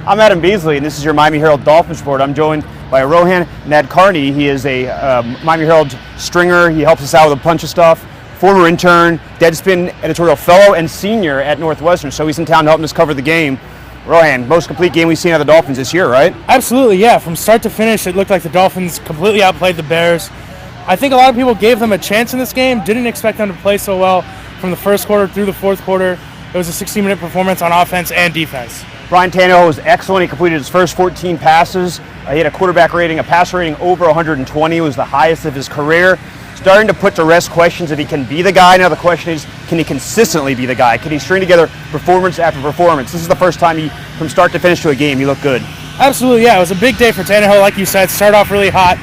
I'm Adam Beasley, and this is your Miami Herald Dolphins report. I'm joined by Rohan Nadkarni. He is a Miami Herald stringer. He helps us out with a bunch of stuff. Former intern, Deadspin editorial fellow, and senior at Northwestern. So he's in town helping us cover the game. Rohan, most complete game we've seen out of the Dolphins this year, right? Absolutely, yeah. From start to finish, it looked like the Dolphins completely outplayed the Bears. I think a lot of people gave them a chance in this game, didn't expect them to play so well from the first quarter through the fourth quarter. It was a 60-minute performance on offense and defense. Brian Trainor was excellent. He completed his first 14 passes. He had a quarterback rating, a passer rating over 120. It was the highest of his career. Starting to put to rest questions if he can be the guy. Now the question is, can he consistently be the guy? Can he string together performance after performance? This is the first time from start to finish to a game, he looked good. Absolutely, yeah. It was a big day for Tannehill, like you said. Started off really hot.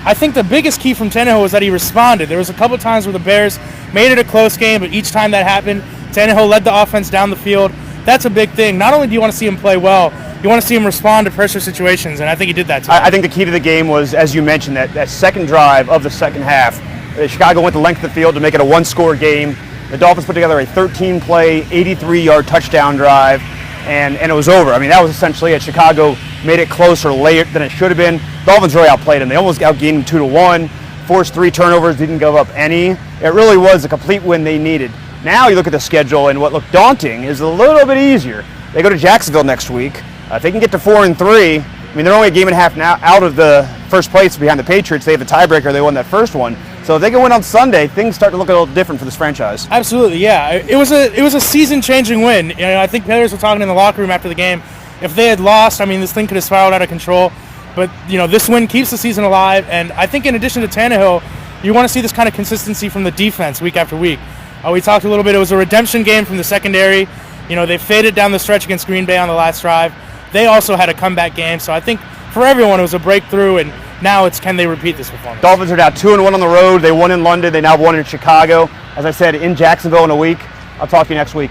I think the biggest key from Tannehill was that he responded. There was a couple times where the Bears made it a close game, but each time that happened, Tannehill led the offense down the field. That's a big thing. Not only do you want to see him play well, you want to see him respond to pressure situations, and I think he did that today. I think the key to the game was, as you mentioned, that second drive of the second half. Chicago went the length of the field to make it a one-score game. The Dolphins put together a 13-play, 83-yard touchdown drive, and it was over. I mean, that was essentially it. Chicago made it closer later than it should have been. Dolphins really outplayed them. They almost outgained them 2-1, forced 3 turnovers, didn't give up any. It really was a complete win they needed. Now you look at the schedule, and what looked daunting is a little bit easier. They go to Jacksonville next week. If they can get to 4-3, I mean, they're only a game and a half now out of the first place behind the Patriots. They have the tiebreaker. They won that first one. So if they can win on Sunday, things start to look a little different for this franchise. Absolutely, yeah. It was a season-changing win. You know, I think players were talking in the locker room after the game. If they had lost, I mean, this thing could have spiraled out of control. But, you know, this win keeps the season alive. And I think in addition to Tannehill, you want to see this kind of consistency from the defense week after week. We talked a little bit. It was a redemption game from the secondary. You know, they faded down the stretch against Green Bay on the last drive. They also had a comeback game. So I think for everyone it was a breakthrough, and now it's can they repeat this performance. Dolphins are now 2-1 on the road. They won in London. They now won in Chicago. As I said, in Jacksonville in a week. I'll talk to you next week.